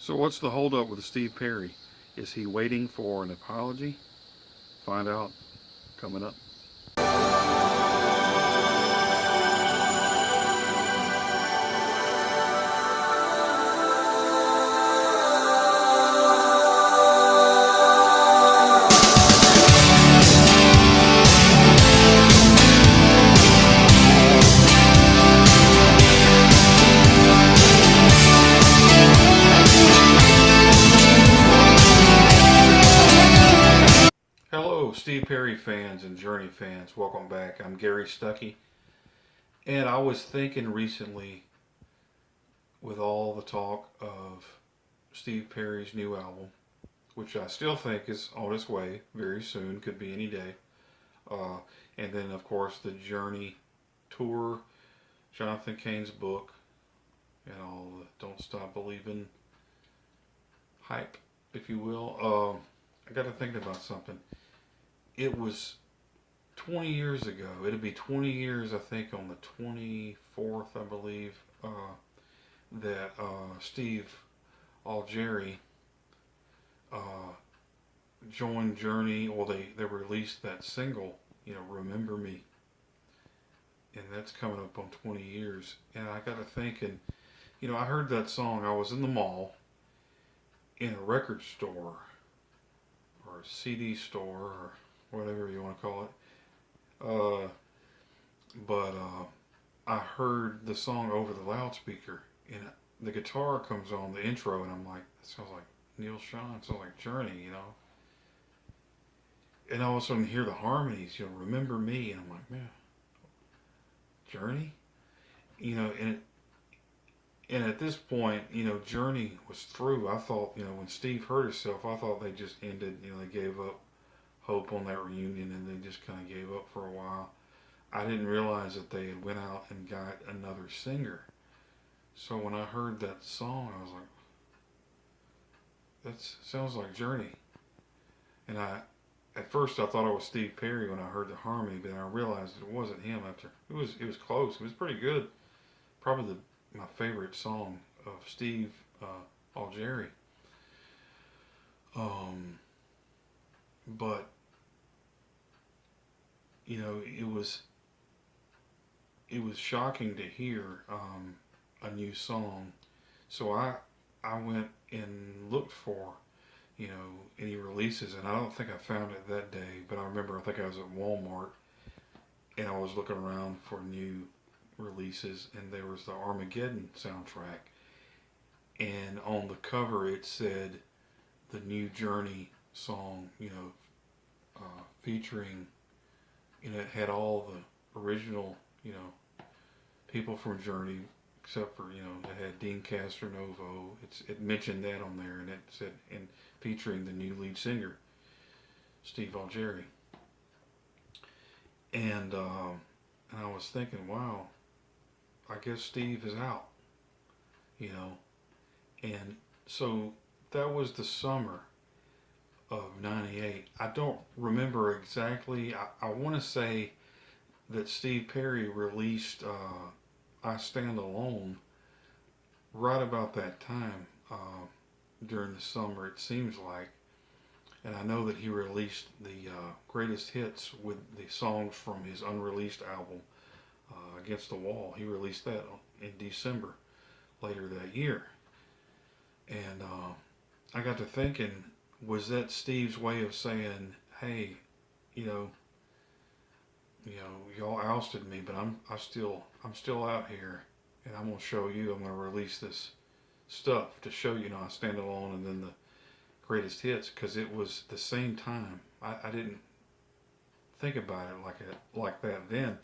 So what's the holdup with Steve Perry? Is he waiting for an apology? Find out coming up. Hello, Steve Perry fans and Journey fans. Welcome back. I'm Gary Stuckey. And I was thinking recently, with all the talk of Steve Perry's new album, which I still think is on its way very soon, could be any day. Uh, and then, of course, the Journey tour, Jonathan Cain's book, and all the Don't Stop Believing hype, if you will. I got to thinking about something. It was 20 years ago. It'll be 20 years, I think, on the 24th, I believe, that Steve Algeri joined Journey, or they released that single, Remember Me. And that's coming up on 20 years. And I got to thinking, I heard that song. I was in the mall, in a record store, or a CD store, or whatever you want to call it. But I heard the song over the loudspeaker, and the guitar comes on the intro, and I'm like, that sounds like Neil Sean, it sounds like Journey, And all of a sudden, hear the harmonies, Remember Me, and I'm like, man, Journey, and at this point, Journey was through. I thought, when Steve hurt himself, I thought they just ended, they gave up hope on that reunion, and they just kind of gave up for a while. I didn't realize that they had went out and got another singer. So when I heard that song, I was like, that sounds like Journey. And at first I thought it was Steve Perry when I heard the harmony, but I realized it wasn't him. After it was close. It was pretty good. Probably my favorite song of Steve Algeri. But it was shocking to hear a new song. So I went and looked for any releases, and I don't think I found it that day. But I remember I think I was at Walmart, and I was looking around for new releases, and there was the Armageddon soundtrack, and on the cover it said the new Journey song, featuring, it had all the original, people from Journey, except for, it had Dean Castronovo. It mentioned that on there, and it said, and featuring the new lead singer, Steve Algeri. And I was thinking, wow, I guess Steve is out, And so that was the summer of '98. I don't remember exactly. I want to say that Steve Perry released I Stand Alone right about that time, during the summer, it seems like. And I know that he released the greatest hits with the songs from his unreleased album, Against the Wall. He released that in December later that year. And I got to thinking, was that Steve's way of saying, hey, y'all ousted me, but I'm still out here, and I'm gonna show you. I'm gonna release this stuff to show I stand alone, and then the greatest hits, because it was the same time. I didn't think about it like that then,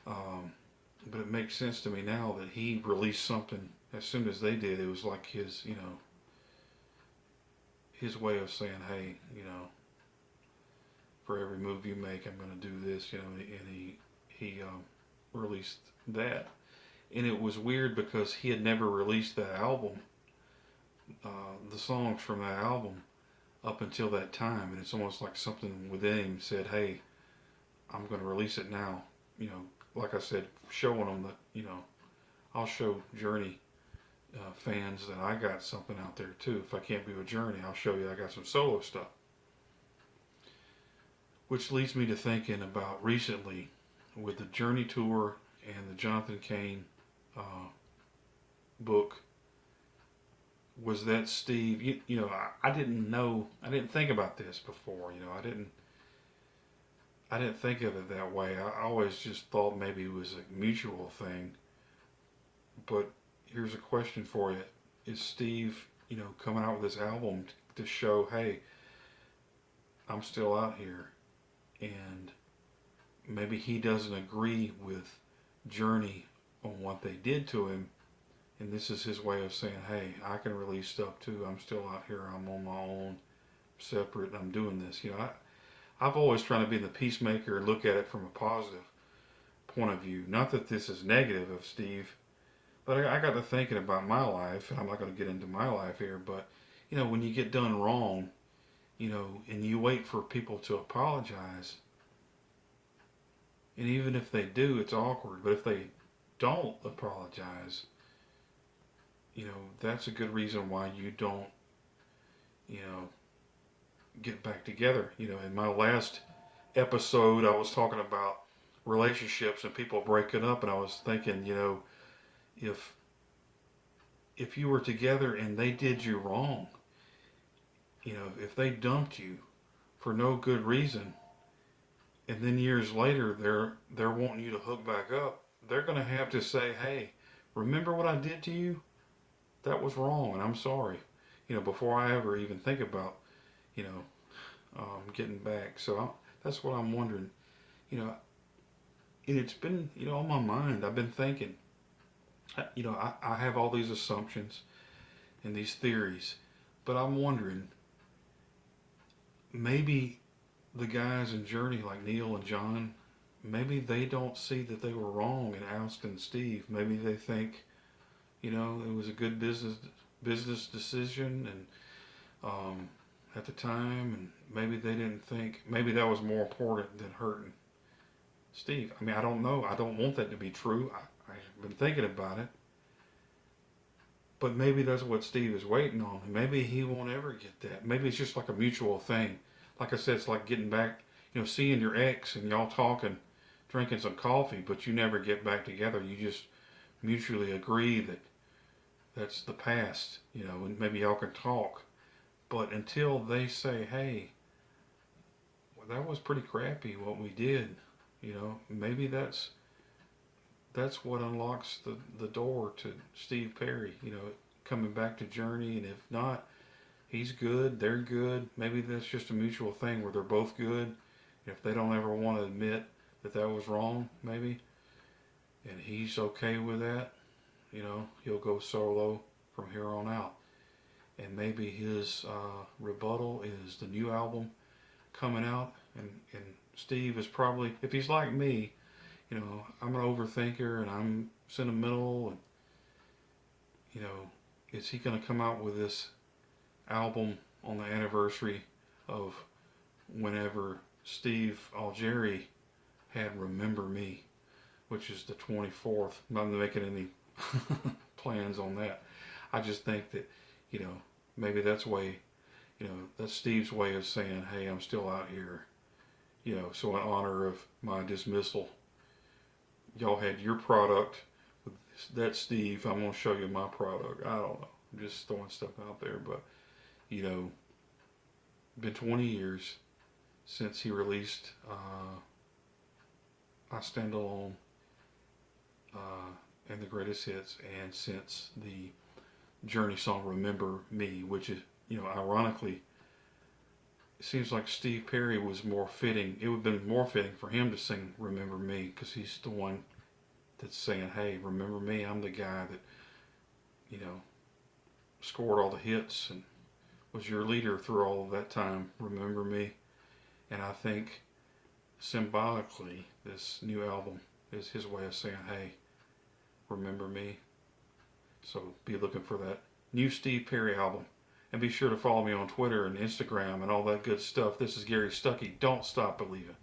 but it makes sense to me now that he released something as soon as they did. It was like his his way of saying, hey, for every move you make, I'm going to do this, and he released that. And it was weird because he had never released that album, the songs from that album, up until that time. And it's almost like something within him said, hey, I'm going to release it now. Like I said, showing them that, I'll show Journey fans that I got something out there too. If I can't be with Journey, I'll show you I got some solo stuff. Which leads me to thinking about recently with the Journey tour and the Jonathan Cain book. Was that Steve? I didn't know. I didn't think about this before. I didn't think of it that way. I always just thought maybe it was a mutual thing. But here's a question for you: is Steve, coming out with this album to show, hey, I'm still out here, and maybe he doesn't agree with Journey on what they did to him, and this is his way of saying, hey, I can release stuff too. I'm still out here. I'm on my own, separate. I'm doing this. I've always tried to be the peacemaker and look at it from a positive point of view. Not that this is negative of Steve, but I got to thinking about my life, and I'm not going to get into my life here, but, when you get done wrong, and you wait for people to apologize, and even if they do, it's awkward, but if they don't apologize, that's a good reason why you don't, get back together. In my last episode, I was talking about relationships and people breaking up, and I was thinking, if you were together and they did you wrong, if they dumped you for no good reason, and then years later they're wanting you to hook back up, they're going to have to say, hey, remember what I did to you? That was wrong, and I'm sorry. Before I ever even think about, getting back. So that's what I'm wondering. And it's been, on my mind. I've been thinking. I have all these assumptions and these theories, but I'm wondering, maybe the guys in Journey like Neil and John, maybe they don't see that they were wrong in ousting and Steve. Maybe they think, it was a good business decision, and at the time, and maybe they didn't think, maybe that was more important than hurting Steve. I mean, I don't know. I don't want that to be true. I've been thinking about it. But maybe that's what Steve is waiting on. Maybe he won't ever get that. Maybe it's just like a mutual thing. Like I said, it's like getting back, seeing your ex and y'all talking, drinking some coffee, but you never get back together. You just mutually agree that that's the past, and maybe y'all can talk. But until they say, hey, well, that was pretty crappy what we did, maybe that's what unlocks the door to Steve Perry, coming back to Journey. And if not, he's good, they're good. Maybe that's just a mutual thing where they're both good. If they don't ever want to admit that that was wrong, maybe, and he's okay with that, he'll go solo from here on out. And maybe his rebuttal is the new album coming out. And Steve is probably, if he's like me, I'm an overthinker and I'm sentimental, and, is he going to come out with this album on the anniversary of whenever Steve Algeri had Remember Me, which is the 24th. I'm not making any plans on that. I just think that, maybe that's way, that's Steve's way of saying, hey, I'm still out here, so in honor of my dismissal, y'all had your product with that Steve, I'm going to show you my product. I don't know. I'm just throwing stuff out there, but, been 20 years since he released I Stand Alone and the Greatest Hits, and since the Journey song Remember Me, which is, ironically, it seems like Steve Perry was more fitting. It would have been more fitting for him to sing Remember Me, because he's the one that's saying, hey, remember me, I'm the guy that, scored all the hits and was your leader through all of that time, remember me. And I think symbolically this new album is his way of saying, hey, remember me. So be looking for that new Steve Perry album. And be sure to follow me on Twitter and Instagram and all that good stuff. This is Gary Stuckey. Don't stop believing.